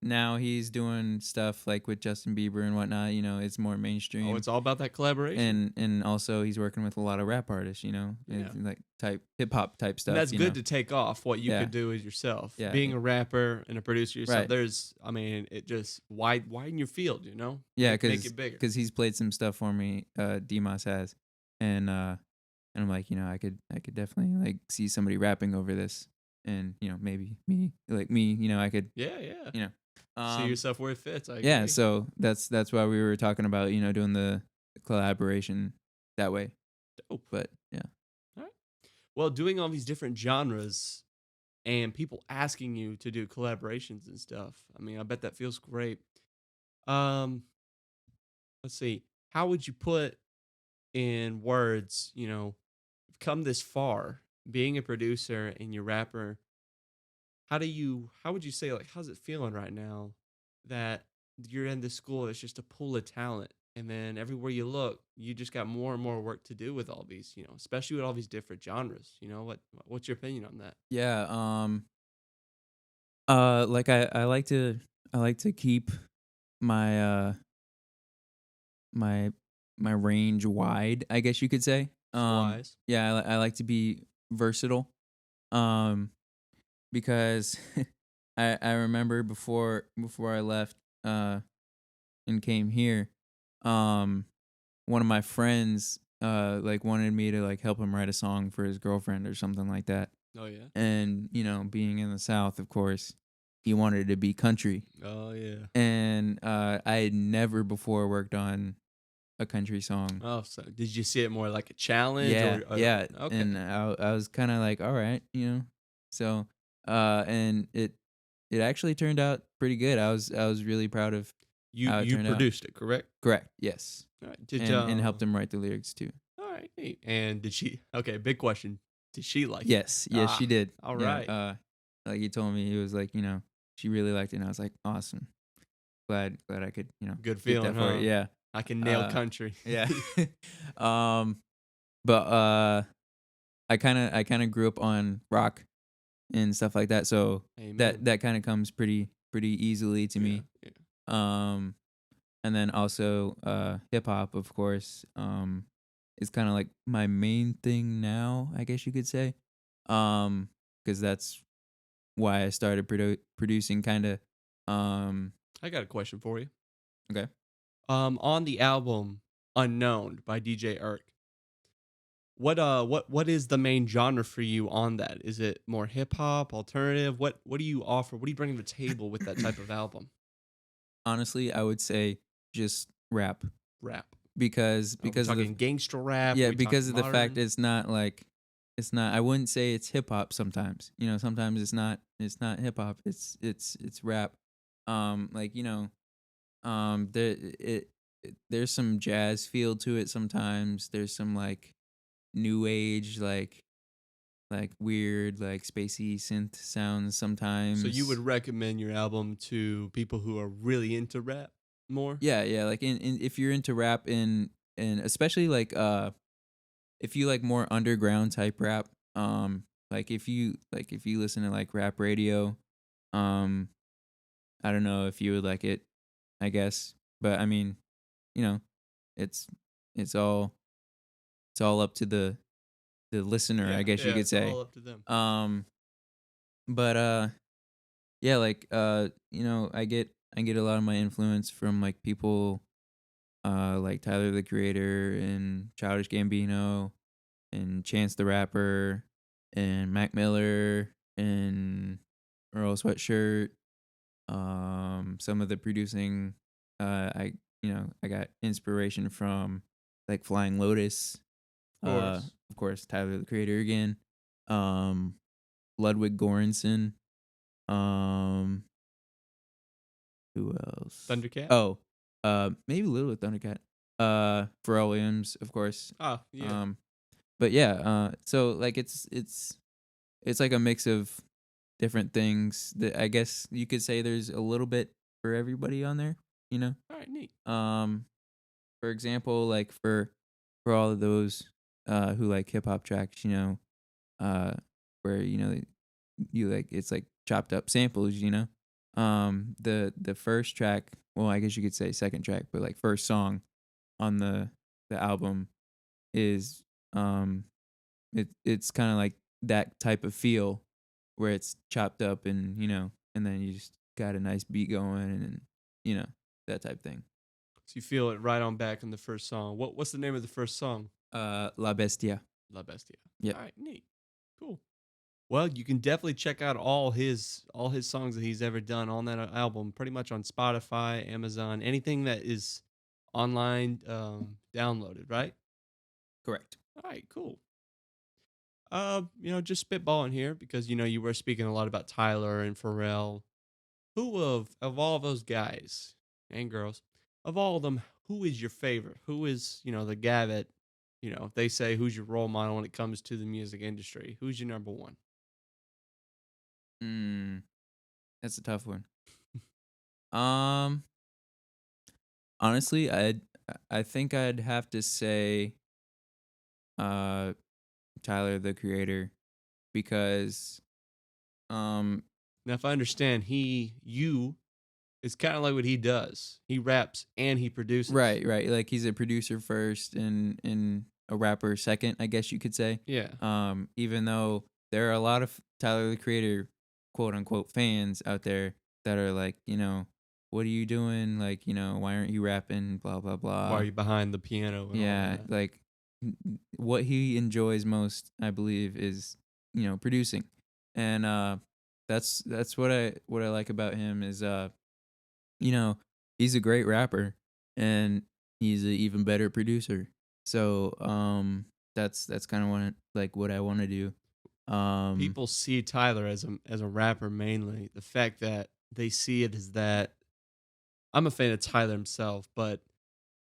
now he's doing stuff like with Justin Bieber and whatnot. It's more mainstream. Oh, it's all about that collaboration. And also he's working with a lot of rap artists. Yeah. and, like type hip hop type stuff. And that's you good know? to take off what you Yeah. could do as yourself. Yeah. Being a rapper and a producer yourself, Right. it just widen your field, Yeah, Make because it bigger. he's played some stuff for me. Dimas has, and I'm like, I could definitely like see somebody rapping over this, and maybe me, I could, Yeah, yeah. you know, See yourself where it fits. I yeah. agree. So that's why we were talking about doing the collaboration that way. Dope. But yeah, Well, doing all these different genres and people asking you to do collaborations and stuff. I mean, I bet that feels great. Um, let's see. How would you put in words, you've come this far, being a producer and your rapper, how would you say, like, how's it feeling right now that you're in this school that's just a pool of talent. And then everywhere you look, you just got more and more work to do with all these, especially with all these different genres. What's your opinion on that? Yeah. Like I like to keep my my my range wide, I guess you could say. It's wise. Yeah, I like to be versatile. Um, because I remember before I left and came here, um, one of my friends like wanted me to like help him write a song for his girlfriend or something like that. Oh yeah. And being in the South, of course, he wanted it to be country. Oh yeah. And I had never before worked on a country song. Oh, so did you see it more like a challenge Yeah, or yeah, okay? and I was kind of like, all right, So, and it actually turned out pretty good. I was really proud of You how it you turned out. produced it, correct? Correct. Yes, All right. Did and helped him write the lyrics too. all right, neat. And did she? Okay, big question. Did she like it? Yes, yes, she did. All Yeah. right. Like he told me, he was like, she really liked it, and I was like, awesome. Glad I could, Good get feeling, that for huh? it. Yeah. I can nail Uh, country. yeah. um, but I kind of grew up on rock and stuff like that, so Amen. that kind of comes pretty easily to Yeah, me. yeah. Um, and then also hip hop, of course, is kind of like my main thing now, I guess you could say. Because that's why I started producing, kind of. Um, I got a question for you. okay. On the album Unknown by DJ ERK, what is the main genre for you on that? Is it more hip hop, alternative? What do you offer? What do you bring to the table with that type of album? Honestly, I would say just rap, Rap. because Are we of the talking gangster rap? Are yeah, we because talking of the fact modern? it's not like, it's not, I wouldn't say it's hip hop sometimes. Sometimes it's not hip hop. It's rap. Like, there's some jazz feel to it sometimes. There's some like new age, like weird, like spacey synth sounds So you would sometimes. recommend your album to people who are really into rap more? Yeah, yeah, like if you're into rap, and especially like if you like more underground type rap, if you listen to like rap radio, um I don't know if you would like it, I guess. But I mean, you know, it's it's all it's all up to the listener, I Yeah, guess you yeah, could it's say. all up to them. Um but yeah, like I get a lot of my influence from like people like Tyler the Creator and Childish Gambino and Chance the Rapper and Mac Miller and Earl Sweatshirt. Some of the producing, I got inspiration from like Flying Lotus. Of course. Of course, Tyler the Creator again. Um, Ludwig Göransson. Um, who else? Thundercat? Oh, maybe a little with Thundercat. Pharrell Williams, of course. Oh, yeah. Um, but yeah, so like it's like a mix of different things that I guess you could say there's a little bit for everybody on there, you know? All right, neat. Um, for example, like for all of those who like hip hop tracks, uh where you like, it's like chopped up samples, the first track, well, I guess you could say second track, but like first song on the album is it's kind of like that type of feel where it's chopped up, and then you just got a nice beat going, and you know that type thing. So you feel it right on back in the first song. What's the name of the first song? La Bestia. La Bestia. Yep. All right, neat. Cool. Well, you can definitely check out all his songs that he's ever done on that album, pretty much on Spotify, Amazon, anything that is online downloaded, right? Correct. All right, cool. Just spitballing here because you were speaking a lot about Tyler and Pharrell. Who of all those guys and girls, of all of them, who is your favorite? Who is, the guy that, if they say who's your role model when it comes to the music industry, who's your number one? Mm, that's a tough one. Um, Honestly, I think I'd have to say uh Tyler the Creator because um Now, if I understand, you it's kind of like what he does. He raps and he produces. right, like he's a producer first and a rapper second, I guess you could say. Yeah. Even though there are a lot of Tyler the Creator quote unquote fans out there that are like, what are you doing? Like, why aren't you rapping? Blah blah Why are blah. you behind the piano and all Yeah, that? like what he enjoys most, I believe, is producing, and that's what I like about him is you know he's a great rapper and he's an even better producer. So that's kind of what I want to do. Um, People see Tyler as a rapper mainly. The fact that they see it as that I'm a fan of Tyler himself, but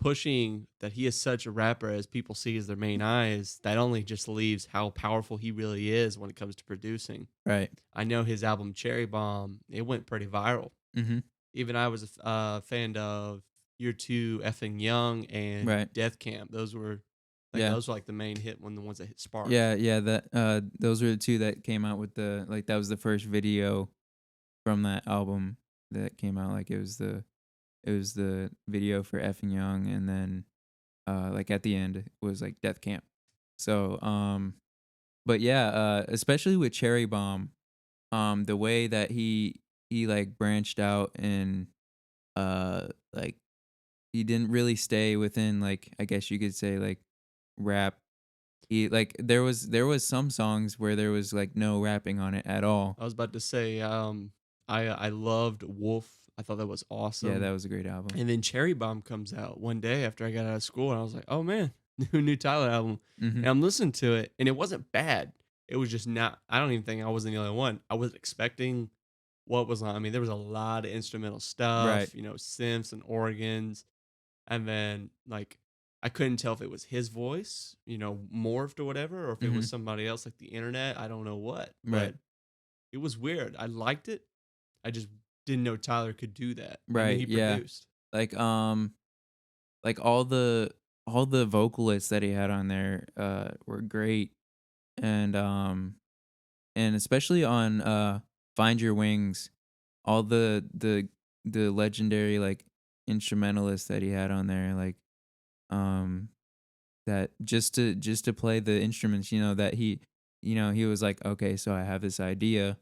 pushing that he is such a rapper as people see as their main eyes, that only just leaves how powerful he really is when it comes to producing. right. I know his album Cherry Bomb, it went pretty viral. Mm-hmm. Even I was a fan of Year Two, Effing Young, and Right. Death Camp. Those were Yeah. like the main hit one, the ones that hit Spark. Yeah. That those were the two that came out with that was the first video from that album that came out. Like it was the video for effing young, and then like at the end was like death camp. So but yeah, especially with cherry bomb, the way that he like branched out and like he didn't really stay within, like, I guess you could say, like, rap. He like there was some songs where there was like no rapping on it at all. I was about to say, I loved Wolf. I thought that was Yeah, awesome. that was a great album. And then Cherry Bomb comes out one day after I got out of school, and I was like, "Oh man, new Tyler album." Mhm. And I'm listening to it, and it wasn't bad. It was just not. I don't even think I wasn't the only one. I wasn't expecting what was on. I mean, there was a lot of instrumental Right. stuff, synths and organs, and then like I couldn't tell if it was his voice, morphed or whatever, or if it was Mhm. somebody else like the internet. I don't know what, Right. but it was weird. I liked it. I just didn't know Tyler could do that. I knew Right. he Yeah. produced. Like like all the vocalists that he had on there were great, and and especially on Find Your Wings, all the legendary like instrumentalists that he had on there, like um that just to play the instruments, that he was like, okay, so I have this idea,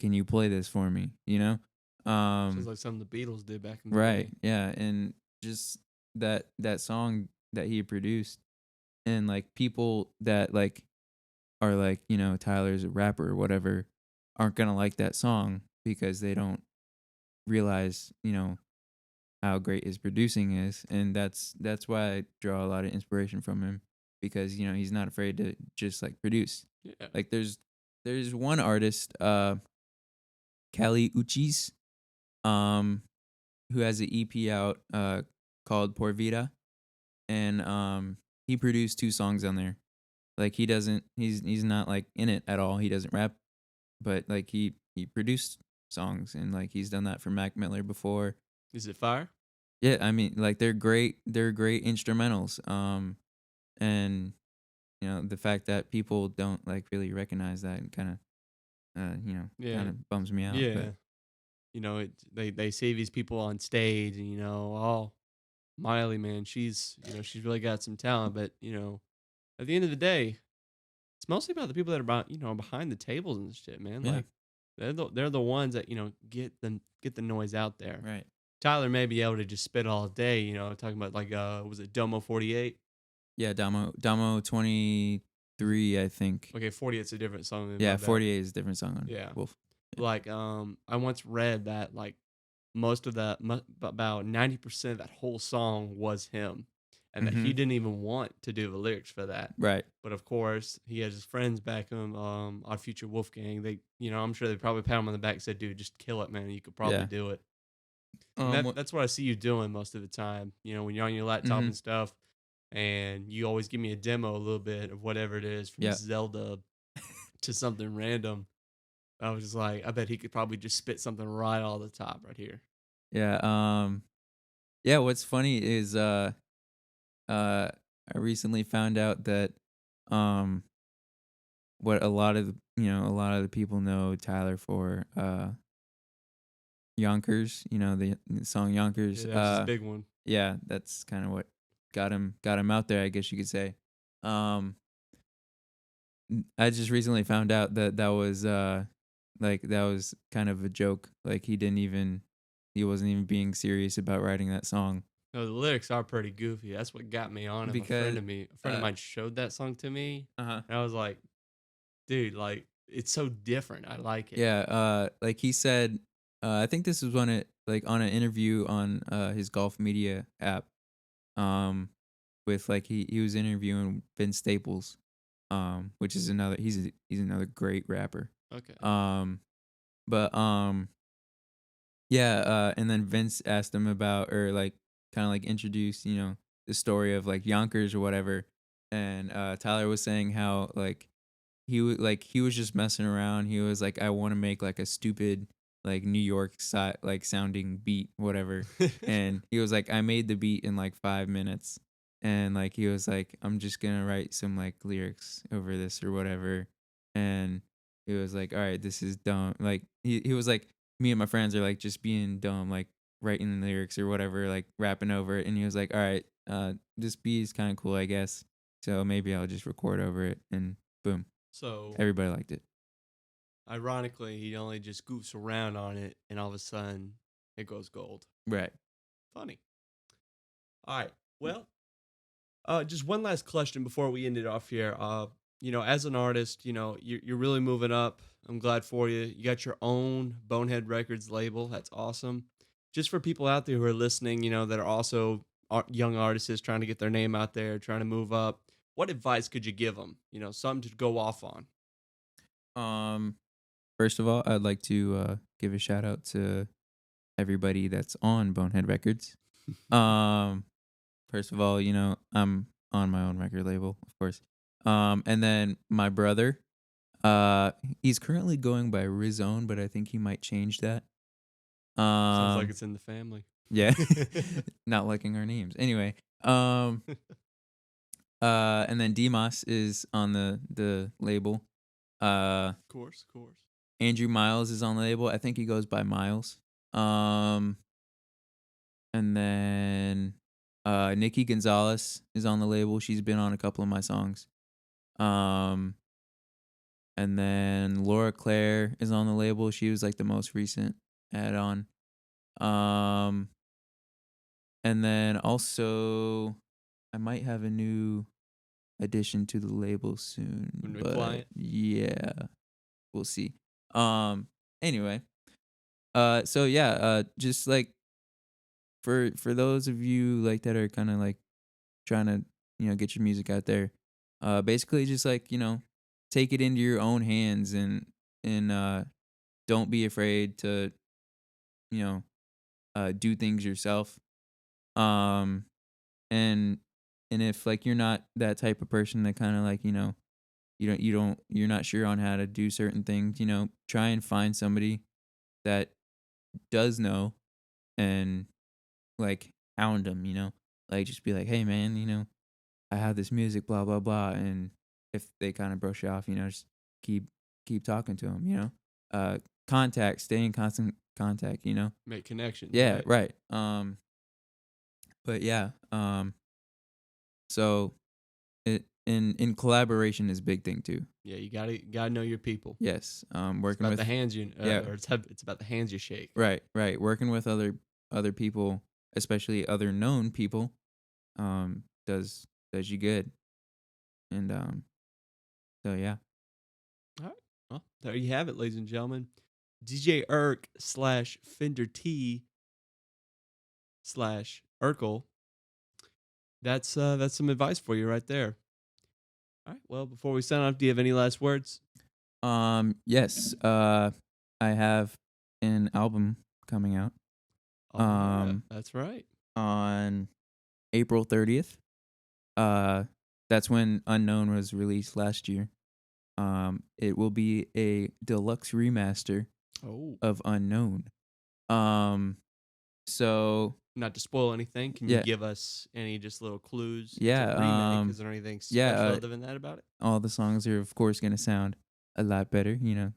can you play this for me, Sounds um like something the Beatles did back in the right, day. yeah, and just that song that he produced, and like people that like are like, Tyler's a rapper or whatever, aren't gonna like that song because they don't realize, how great his producing is, and that's why I draw a lot of inspiration from him, because he's not afraid to just like produce. Yeah. Like there's one artist, Kali Uchis, um, who has an EP out called Por Vida, and he produced two songs on there. Like he's not like in it at all. He doesn't rap, but like he produced songs, and like he's done that for Mac Miller before. Is it fire? Yeah, I mean, like they're great instrumentals. And the fact that people don't like really recognize that kind of Yeah. kind of bums me out. But Yeah. They see these people on stage and oh, Miley, man, she's really got some talent, but at the end of the day, it's mostly about the people that are behind the tables and shit, man. yeah, Like they're the ones that, get the noise out there. right. Tyler may be able to just spit all day, talking about like was it Domo 48? Yeah, Damo 23, I think. Okay, 48's a different song than my Yeah, bad. 48 is a different song on Yeah. Wolf. Yeah. Like I once read that like most of that about 90% of that whole song was him, and that he Mhm. didn't even want to do the lyrics for that. Right. But of course, he has his friends back him, our future Wolfgang. They, I'm sure they probably pat him on the back and said, "Dude, just kill it, man. You could probably Yeah. do it." And What that's what I see you doing most of the time. When you're on your laptop and Mhm. stuff, and you always give me a demo a little bit of whatever it is from Yeah. Zelda to something random. I was just like, I bet he could probably just spit something right off the top right here. Yeah, Yeah, what's funny is I recently found out that um what a lot of a lot of the people know Tyler for Yonkers, the song Yeah, Yonkers. that was his big one. Yeah, that's kind of what got him out there, I guess you could say. Um I just recently found out that that was kind of a joke. Like he wasn't even being serious about writing that song No, the lyrics are pretty goofy. That's what got me on him. because A friend of mine showed that song to me, uh-huh. and I was like, dude, like it's so different. I like it. Yeah, like he said, I think this was on an interview on his golf media app. Um, with like he was interviewing Vince Staples, which is he's another great rapper. Okay. Um, but yeah, and then Vince asked him about or like kind of like introduced the story of like Yonkers or whatever, and Tyler was saying how like he was just messing around. He was like, I want to make like a stupid like New York like sounding beat, whatever. And he was like, I made the beat in like 5 minutes, and like he was like, I'm just gonna write some like lyrics over this or whatever. And he was like, all right, this is dumb. Like he was like, me and my friends are like just being dumb, like writing the lyrics or whatever, like rapping over it. And he was like, all right, this beat is kind of cool, I guess. So maybe I'll just record over it, and boom. So, Everybody liked it. ironically, he only just goofs around on it, and all of a sudden, it goes gold. Right. Funny. All right. Well, just one last question before we end it off here. As an artist, you're really moving up. I'm glad for you. You got your own Bonehead Records label. That's awesome. Just for people out there who are listening, that are also young artists trying to get their name out there, trying to move up. What advice could you give them? Something to go off on. Um, First of all, I'd like to give a shout out to everybody that's on Bonehead Records. Um, First of all, I'm on my own record label, of course. And then my brother, he's currently going by Rizone, but I think he might change that. Sounds like Um, it's in the family. yeah, not liking our names. Anyway, um, and then Demas is on the label. Of course, of course. Andrew Miles is on the label. I think he goes by Miles. Um, and then Nikki Gonzalez is on the label. She's been on a couple of my songs. Um, and then Laura Claire is on the label. She was like the most recent add-on. Um, and then also I might have a new addition to the label soon, A new but client? yeah, we'll see. Anyway, so yeah, just like for those of you like that are kind of like trying to get your music out there, basically just like take it into your own hands and don't be afraid to you know do things yourself. Um, and and if like you're not that type of person that kind of like you're not sure on how to do certain things, try and find somebody that does know and like hound them, like just be like, hey man, I have this music, blah blah blah, and if they kind of brush you off, just keep keep talking to them, stay in constant contact, Make connections, yeah, right? right. But yeah, so it in collaboration is a big thing too. Yeah, you gotta know your people. Yes, It's working about with the hands you, yeah, or it's about the hands you shake. right, right, working with other people, especially other known people, does you good, and so yeah. All right. Well, there you have it, ladies and gentlemen. DJ Irk slash Fender T slash Urkel. That's some advice for you right there. All right. Well, before we sign off, do you have any last words? Yes. I have an album coming out. Oh yeah, Um, that's right. on April 30th. Uh, that's when Unknown was released last year. It will be a deluxe remaster Oh, of Unknown. Um, So Not to spoil anything, can you yeah, give us any just little clues? It's a yeah, remake. Is there anything yeah. special other than that about it? All the songs are of course gonna sound a lot better. You know,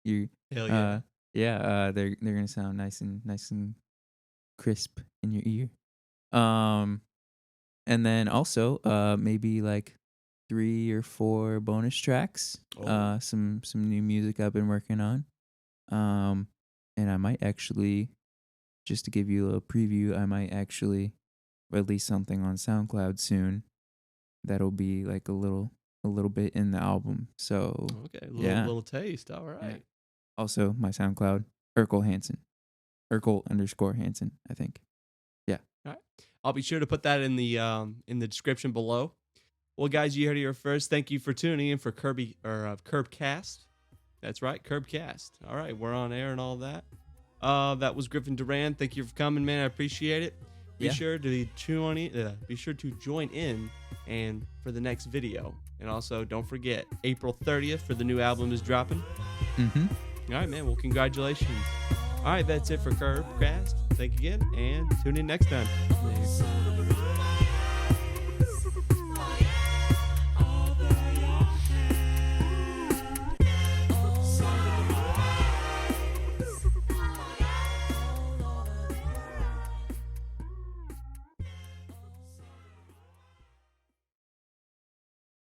you Hell yeah. yeah. They're gonna sound nice and crisp in your ear. Um, and then also maybe like 3 or 4 bonus tracks. Oh, Some new music I've been working on. Um, and I might actually, just to give you a little preview, I might actually release something on SoundCloud soon. That'll be like a little bit in the album. So okay. yeah, Little taste. All yeah. right. Also my SoundCloud, Urkel Hansen, Urkel_Hansen, I think. Yeah. All right. I'll be sure to put that in the description below. Well, guys, you heard it here first. Thank you for tuning in for KirbKast. That's right, KirbKast. All right, we're on air and all that. That was Griffin Duran. Thank you for coming, man. I appreciate it. Be Yeah. sure to be sure to join in and for the next video. And also, don't forget, April 30th for the new album is dropping. Mm-hmm. All right, man. Well, congratulations. All right, that's it for KirbKast. Thank you again, and tune in next time. Later.